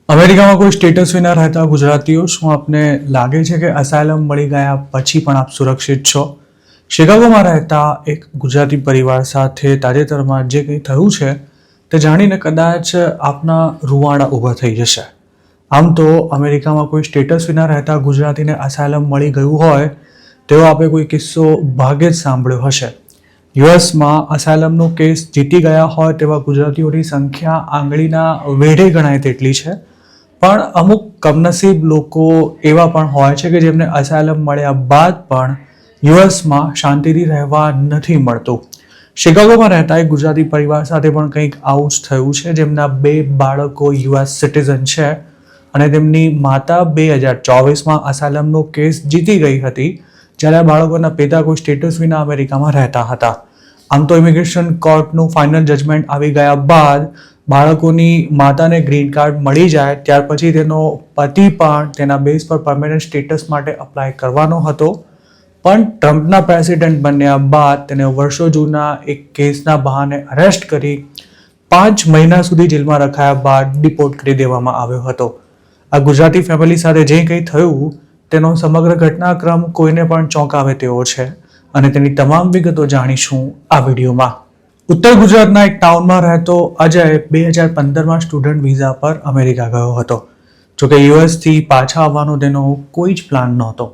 અમેરિકામાં કોઈ સ્ટેટસ વિના રહેતા ગુજરાતીઓ, શું આપને લાગે છે કે અસાયલમ મળી ગયા પછી પણ આપ સુરક્ષિત છો? શિકાગોમાં રહેતા એક ગુજરાતી પરિવાર સાથે તાજેતરમાં જે કંઈ થયું છે તે જાણીને કદાચ આપના રૂવાડા ઊભા થઈ જશે. આમ તો અમેરિકામાં કોઈ સ્ટેટસ વિના રહેતા ગુજરાતીને અસાયલમ મળી ગયું હોય તેવો આપે કોઈ કિસ્સો ભાગ્યે જ સાંભળ્યો હશે. યુએસમાં અસાયલમનો કેસ જીતી ગયા હોય તેવા ગુજરાતીઓની સંખ્યા આંગળીના વેઢે ગણાય તેટલી છે. પણ અમુક કમનસીબ લોકો એવા પણ હોય છે કે જેમને અસાયલમ મળ્યા બાદ પણ યુએસમાં શાંતિથી રહેવા નથી મળતું. શિકાગોમાં રહેતા એક ગુજરાતી પરિવાર સાથે પણ કંઈક આવું જ થયું છે, જેમના 2 બાળકો યુએસ સિટીઝન છે અને તેમની માતા 2024માં અસાયલમનો કેસ જીતી ગઈ હતી, જ્યારે આ બાળકોના પિતા કોઈ સ્ટેટસ વિના અમેરિકામાં રહેતા હતા. આમ તો ઇમિગ્રેશન કોર્ટનું ફાઇનલ જજમેન્ટ આવી ગયા બાદ બાળકોની માતાને ગ્રીન કાર્ડ મળી જાય ત્યાર પછી તેનો પતિ પણ તેના બેઝ પર પરમેનન્ટ સ્ટેટસ માટે અપ્લાય કરવાનો હતો, પણ ટ્રમ્પના પ્રેસિડેન્ટ બન્યા બાદ તેને વર્ષો જૂના એક કેસના બહાને અરેસ્ટ કરી 5 મહિના સુધી જેલમાં રખાયા બાદ ડિપોર્ટ કરી દેવામાં આવ્યો હતો. આ ગુજરાતી ફેમિલી સાથે જે કંઈ થયું તેનો સમગ્ર ઘટનાક્રમ કોઈને પણ ચોંકાવે તેવો છે અને તેની તમામ વિગતો જાણીશું આ વિડીયોમાં. ઉત્તર ગુજરાતના એક ટાઉનમાં રહેતો અજય 2015માં સ્ટુડન્ટ વિઝા પર અમેરિકા ગયો હતો. જોકે યુએસથી પાછા આવવાનો તેનો કોઈ જ પ્લાન નહોતો.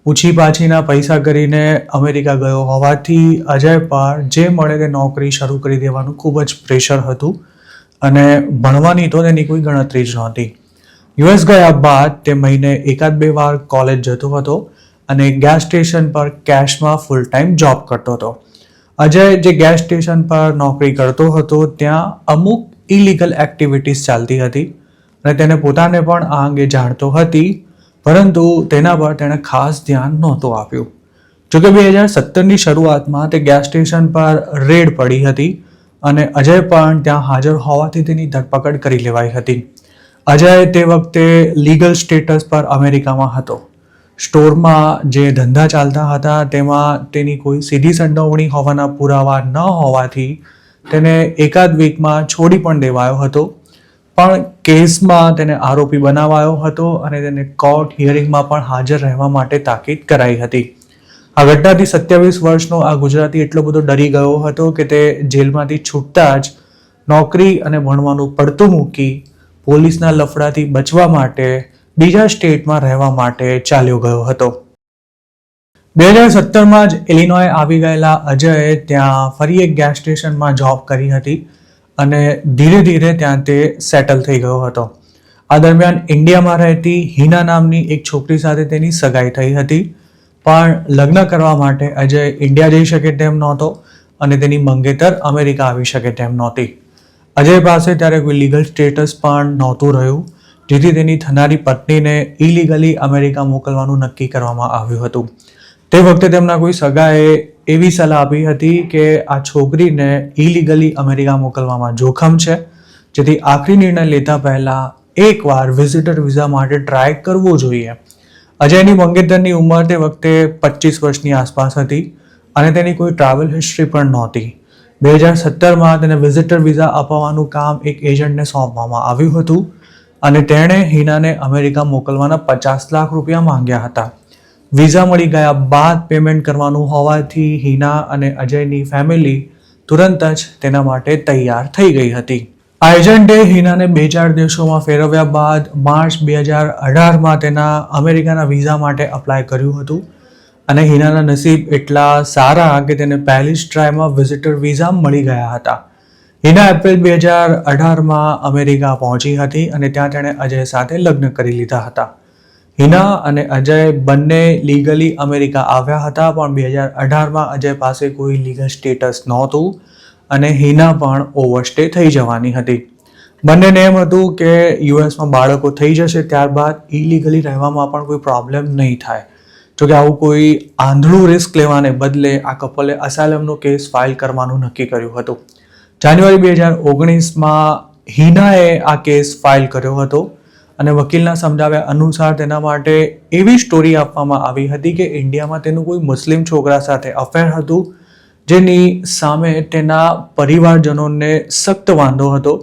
પૂછી પાછીના પૈસા કરીને અમેરિકા ગયો હોવાથી અજય પર જે મળે તે નોકરી શરૂ કરી દેવાનું ખૂબ જ પ્રેશર હતું અને ભણવાની તો તેની કોઈ ગણતરી જ નહોતી. યુએસ ગયા બાદ તે મહિને 1-2 વાર કોલેજ જતો હતો અને ગેસ સ્ટેશન પર કેશમાં ફૂલ ટાઈમ જોબ કરતો હતો. અજય જે ગેસ સ્ટેશન પર નોકરી કરતો હતો ત્યાં અમુક ઇલીગલ એક્ટિવિટીઝ ચાલતી હતી અને તેને પોતાને પણ આ અંગે જાણતો હતી, પરંતુ તેના પર તેણે ખાસ ધ્યાન નહોતું આપ્યું. જોકે 2017ની શરૂઆતમાં તે ગેસ સ્ટેશન પર રેડ પડી હતી અને અજય પણ ત્યાં હાજર હોવાથી તેની ધરપકડ કરી લેવાઈ હતી. અજય તે વખતે લીગલ સ્ટેટસ પર અમેરિકામાં હતો. સ્ટોરમાં જે ધંધા ચાલતા હતા તેમાં તેની કોઈ સીધી સંડોવણી હોવાના પુરાવા ન હોવાથી તેને એકાદ વીકમાં છોડી પણ દેવાયો હતો, પણ કેસમાં તેને આરોપી બનાવાયો હતો અને તેને કોર્ટ હિયરિંગમાં પણ હાજર રહેવા માટે તાકીદ કરાઈ હતી. આ ઘટનાથી 27 વર્ષનો આ ગુજરાતી એટલો બધો ડરી ગયો હતો કે તે જેલમાંથી છૂટતા જ નોકરી અને ભણવાનું પડતું મૂકી પોલીસના લફડાથી બચવા માટે બીજા સ્ટેટમાં રહેવા માટે ચાલ્યો ગયો હતો. 2017માં જ ઇલિનોય આવી ગયેલા અજયે ત્યાં ફરી એક ગેસ સ્ટેશનમાં જોબ કરી હતી અને ધીરે ધીરે ત્યાં તે સેટલ થઈ ગયો હતો. આ દરમિયાન ઇન્ડિયામાં રહેતી હિના નામની એક છોકરી સાથે તેની સગાઈ થઈ હતી, પણ લગ્ન કરવા માટે અજય ઇન્ડિયા જઈ શકે તેમ નહોતો અને તેની મંગેતર અમેરિકા આવી શકે તેમ નહોતી. અજય પાસે ત્યારે કોઈ લીગલ સ્ટેટસ પણ નહોતું રહ્યું, જેથી તેની થનારી પત્નીને ઇલીગલી અમેરિકા મોકલવાનું નક્કી કરવામાં આવ્યું હતું. તે વખતે તેમના કોઈ સગાએ એવી સલાહ આપી હતી કે આ છોકરીને ઇલીગલી અમેરિકા મોકલવામાં જોખમ છે, જેથી આખરી નિર્ણય લેતા પહેલા એકવાર વિઝિટર વિઝા માટે ટ્રાય કરવો જોઈએ. અજયની મંગેતરની ઉંમર તે વખતે 25 વર્ષની આસપાસ હતી અને તેની કોઈ ટ્રાવેલ હિસ્ટ્રી પણ નહોતી. 2017માં તેને વિઝિટર વિઝા અપાવવાનું કામ એક એજન્ટને સોંપવામાં આવ્યું હતું અને તેણે હિનાને અમેરિકા મોકલવાના 50 લાખ રૂપિયા માંગ્યા હતા. વિઝા મળી ગયા બાદ પેમેન્ટ કરવાનું હોવાથી હિના અને અજયની ફેમિલી તુરંત જ તેના માટે તૈયાર થઈ ગઈ હતી. આ એજન્ટે હિનાને 2-4 દેશોમાં ફેરવ્યા બાદ માર્ચ 2018માં તેના અમેરિકાના વિઝા માટે અપ્લાય કર્યું હતું અને હિનાના નસીબ એટલા સારા કે તેને પહેલી જ ટ્રાયમાં વિઝિટર વિઝા મળી ગયા હતા. હિના એપ્રિલ 2018માં અમેરિકા પહોંચી હતી અને ત્યાં તેણે અજય સાથે લગ્ન કરી લીધા હતા. હિના અને અજય બંને લીગલી અમેરિકા આવ્યા હતા, પણ 2018માં અજય પાસે કોઈ લીગલ સ્ટેટસ નહોતું અને હિના પણ ઓવરસ્ટે થઈ જવાની હતી. બંનેને એમ હતું કે યુએસમાં બાળકો થઈ જશે ત્યારબાદ ઇલીગલી રહેવામાં પણ કોઈ પ્રોબ્લેમ નહીં થાય. જોકે આવું કોઈ આંધળું રિસ્ક લેવાને બદલે આ કપલે અસાયલમનો કેસ ફાઇલ કરવાનું નક્કી કર્યું હતું. જાન્યુઆરી 2019માં હિનાએ આ કેસ ફાઇલ કર્યો હતો અને વકીલના સમજાવ્યા અનુસાર તેના માટે એવી સ્ટોરી આપવામાં આવી હતી કે ઇન્ડિયામાં તેનું કોઈ મુસ્લિમ છોકરા સાથે અફેર હતું, જેની સામે તેના પરિવારજનોને સખ્ત વાંધો હતો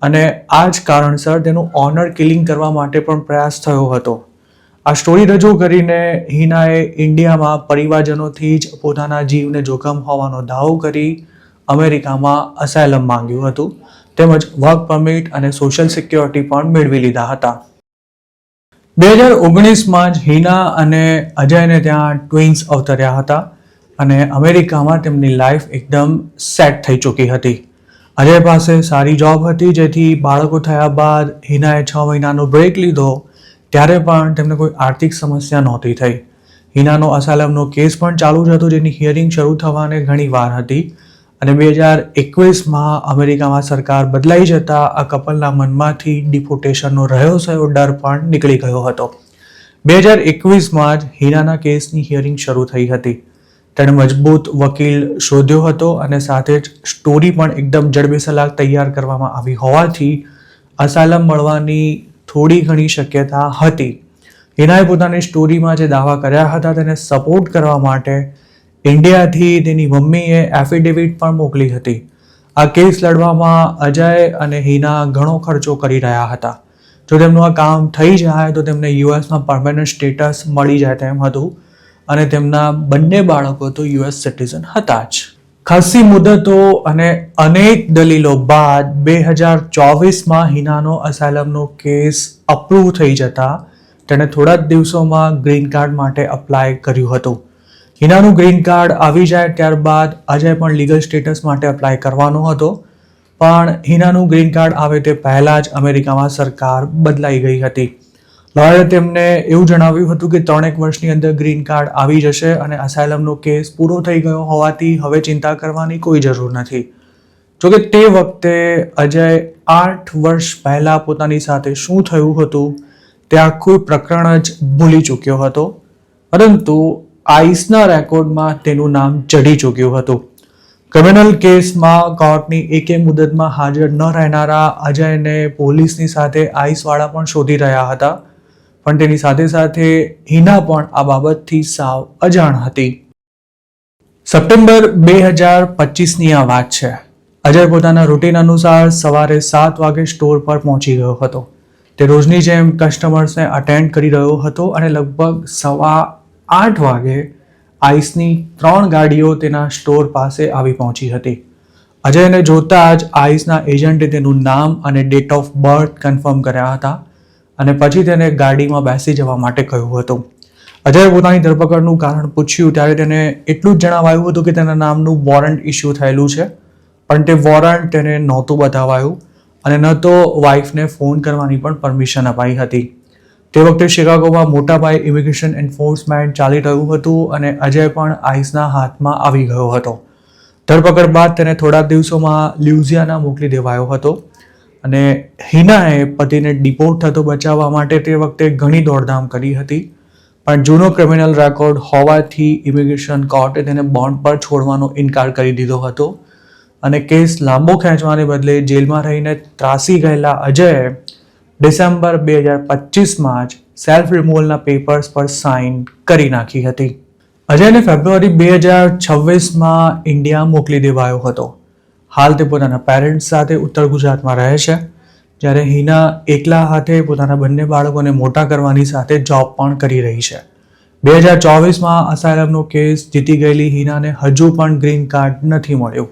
અને આ જ કારણસર તેનું ઓનર કિલિંગ કરવા માટે પણ પ્રયાસ થયો હતો. આ સ્ટોરી રજૂ કરીને હિનાએ ઇન્ડિયામાં પરિવારજનોથી જ પોતાના જીવને જોખમ હોવાનો દાવો કરી અમેરિકામાં અસાયલમ માંગ્યું હતું, તેમજ વર્ક પરમિટ અને સોશિયલ સિક્યોરિટી પણ મેળવી લીધા હતા. 2019માં જ હિના અને અજયને ત્યાં ટ્વિન્સ અવતર્યા હતા અને અમેરિકામાં તેમની લાઈફ એકદમ સેટ થઈ ચૂકી હતી. અજય પાસે સારી જોબ હતી, જેથી બાળકો થયા બાદ હિનાએ 6 મહિનાનો બ્રેક લીધો ત્યારે પણ તેમને કોઈ આર્થિક સમસ્યા નહોતી થઈ. હિનાનો અસાયલમનો કેસ પણ ચાલુ જ હતો, જેની હિયરિંગ શરૂ થવાને ઘણી વાર હતી અને 2021માં અમેરિકામાં સરકાર બદલાઈ જતા આ કપલના મનમાંથી ડિપોર્ટેશનનો રહ્યો સહેલો ડર પણ નીકળી ગયો હતો. 2021માં જ હિનાના કેસની હિયરિંગ શરૂ થઈ હતી. તેણે મજબૂત વકીલ શોધ્યો હતો અને સાથે જ સ્ટોરી પણ એકદમ જડબેસલાક તૈયાર કરવામાં આવી હોવાથી અસાયલમ મળવાની થોડી ઘણી શક્યતા હતી. હિનાએ પોતાની સ્ટોરીમાં જે દાવા કર્યા હતા તેને સપોર્ટ કરવા માટે ઇન્ડિયાથી તેની મમ્મીએ એફિડેવિટ પણ મોકલી હતી. આ કેસ લડવામાં અજય અને હિના ઘણો ખર્ચો કરી રહ્યા હતા. જો તેમનું આ કામ થઈ જાય તો તેમને યુએસમાં પરમેનન્ટ સ્ટેટસ મળી જાય તેમ હતું અને તેમના બંને બાળકો તો યુએસ સિટીઝન હતા જ. ખાસી મુદતો અને અનેક દલીલો બાદ 2024માં હિનાનો અસાયલમનો કેસ અપ્રૂવ થઈ જતા તેણે થોડા જ દિવસોમાં ગ્રીન કાર્ડ માટે અપ્લાય કર્યું હતું. હિનાનું ગ્રીન કાર્ડ આવી જાય ત્યારબાદ અજય પણ લીગલ સ્ટેટસ માટે અપ્લાય કરવાનો હતો, પણ હિનાનું ગ્રીન કાર્ડ આવે તે પહેલાં જ અમેરિકામાં સરકાર બદલાઈ ગઈ હતી. લોયરે તેમને એવું જણાવ્યું હતું કે 3 વર્ષની અંદર ગ્રીન કાર્ડ આવી જશે અને અસાયલમનો કેસ પૂરો થઈ ગયો હોવાથી હવે ચિંતા કરવાની કોઈ જરૂર નથી. જોકે તે વખતે અજય 8 વર્ષ પહેલાં પોતાની સાથે શું થયું હતું તે આખું પ્રકરણ જ ભૂલી ચૂક્યો હતો, પરંતુ આઈસના રેકોર્ડમાં તેનું નામ ચઢી ચૂક્યું હતું. ક્રિમિનલ કેસમાં કોર્ટની એકે મુદતમાં હાજર ન રહેનારા અજયને પોલીસની સાથે આઈસવાળા પણ શોધી રહ્યા હતા, પણ તેની સાથે સાથે હિના પણ આ બાબતથી સાવ અજાણ હતી. સપ્ટેમ્બર 2025ની આ વાત છે. અજય પોતાના રૂટીન અનુસાર સવારે 7 વાગે સ્ટોર પર પહોંચી ગયો હતો. તે રોજની જેમ કસ્ટમર્સને અટેન્ડ કરી રહ્યો હતો અને લગભગ 8:15 વાગે આઈસની 3 ગાડીઓ તેના સ્ટોર પાસે આવી પહોંચી હતી. અજયને જોતા જ આઈસના એજન્ટે તેનું નામ અને ડેટ ઓફ બર્થ કન્ફર્મ કર્યા હતા અને પછી તેને ગાડીમાં બેસી જવા માટે કહ્યું હતું. અજયે પોતાની ધરપકડનું કારણ પૂછ્યું ત્યારે તેને એટલું જ જણાવાયું હતું કે તેના નામનું વોરંટ ઇસ્યુ થયેલું છે, પણ તે વોરંટ તેને નહોતું બતાવાયું અને ન તો વાઇફને ફોન કરવાની પણ પરમિશન અપાઈ હતી. તે વખતે શિકાગોમાં મોટા પાયે ઇમિગ્રેશન એન્ફોર્સમેન્ટ ચાલી રહ્યું હતું અને અજય પણ આઈસના હાથમાં આવી ગયો હતો. ધરપકડ બાદ તેને થોડા દિવસોમાં લ્યુઝિયાના મોકલી દેવાયો હતો અને હિનાએ પતિને ડિપોર્ટ થતો બચાવવા માટે તે વખતે ઘણી દોડધામ કરી હતી, પણ જૂનો ક્રિમિનલ રેકોર્ડ હોવાથી ઇમિગ્રેશન કોર્ટે તેને બોન્ડ પર છોડવાનો ઇનકાર કરી દીધો હતો અને કેસ લાંબો ખેંચવાને બદલે જેલમાં રહીને ત્રાસી ગયેલા અજયે ડિસેમ્બર 2025માં જ સેલ્ફ રિમૂવલના પેપર્સ પર સાઇન કરી નાખી હતી. અજયને ફેબ્રુઆરી 2026માં ઇન્ડિયા મોકલી દેવાયો હતો. હાલ તે પોતાના પેરેન્ટ્સ સાથે ઉત્તર ગુજરાતમાં રહે છે, જ્યારે હિના એકલા હાથે પોતાના બંને બાળકોને મોટા કરવાની સાથે જોબ પણ કરી રહી છે. 2024માં અસાયલમનો કેસ જીતી ગયેલી હિનાને હજુ પણ ગ્રીન કાર્ડ નથી મળ્યું.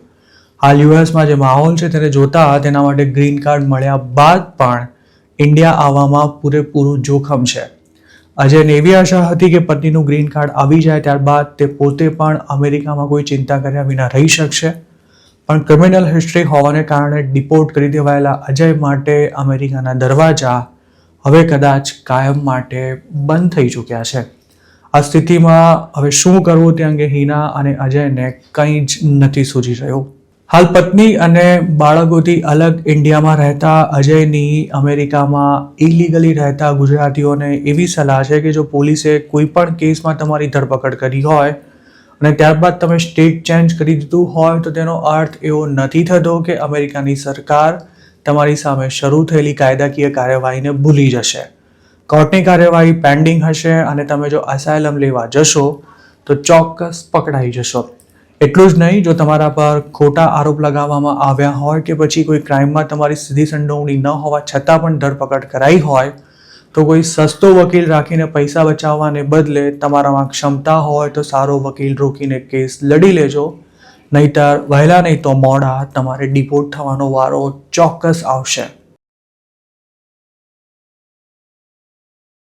હાલ યુએસમાં જે માહોલ છે તેને જોતા તેના માટે ગ્રીન કાર્ડ મળ્યા બાદ પણ ઇન્ડિયા આવવામાં પૂરેપૂરું જોખમ છે. અજયને એવી આશા હતી કે પત્નીનું ગ્રીન કાર્ડ આવી જાય ત્યારબાદ તે પોતે પણ અમેરિકામાં કોઈ ચિંતા કર્યા વિના રહી શકશે, પણ ક્રિમિનલ હિસ્ટ્રી હોવાને કારણે ડિપોર્ટ કરી દેવાયેલા અજય માટે અમેરિકાના દરવાજા હવે કદાચ કાયમ માટે બંધ થઈ ચૂક્યા છે. આ સ્થિતિમાં હવે શું કરવું તે અંગે હિના અને અજયને કંઈ જ નથી સૂઝી રહ્યું. હાલ પત્ની અને બાળકોથી અલગ ઇન્ડિયામાં રહેતા અજયની અમેરિકામાં ઇલીગલી રહેતા ગુજરાતીઓને એવી સલાહ છે કે જો પોલીસે કોઈ પણ કેસમાં તમારી ધરપકડ કરી હોય અને ત્યારબાદ તમે સ્ટેટ ચેન્જ કરી દીધું હોય તો તેનો અર્થ એવો નથી થતો કે અમેરિકાની સરકાર તમારી સામે શરૂ થયેલી કાયદાકીય કાર્યવાહીને ભૂલી જશે. કોર્ટની કાર્યવાહી પેન્ડિંગ હશે અને તમે જો અસાયલમ લેવા જશો તો ચોક્કસ પકડાઈ જશો. એટલું જ નહીં, જો તમારા પર ખોટા આરોપ લગાવવામાં આવ્યા હોય કે પછી કોઈ ક્રાઇમમાં તમારી સીધી સંડોવણી ન હોવા છતાં પણ ધરપકડ કરાઈ હોય તો કોઈ સસ્તો વકીલ રાખીને પૈસા બચાવવાને બદલે તમારામાં ક્ષમતા હોય તો સારો વકીલ રોકીને કેસ લડી લેજો, નહીતર વહેલા નહીં તો મોડા તમારે ડિપોર્ટ થવાનો વારો ચોક્કસ આવશે.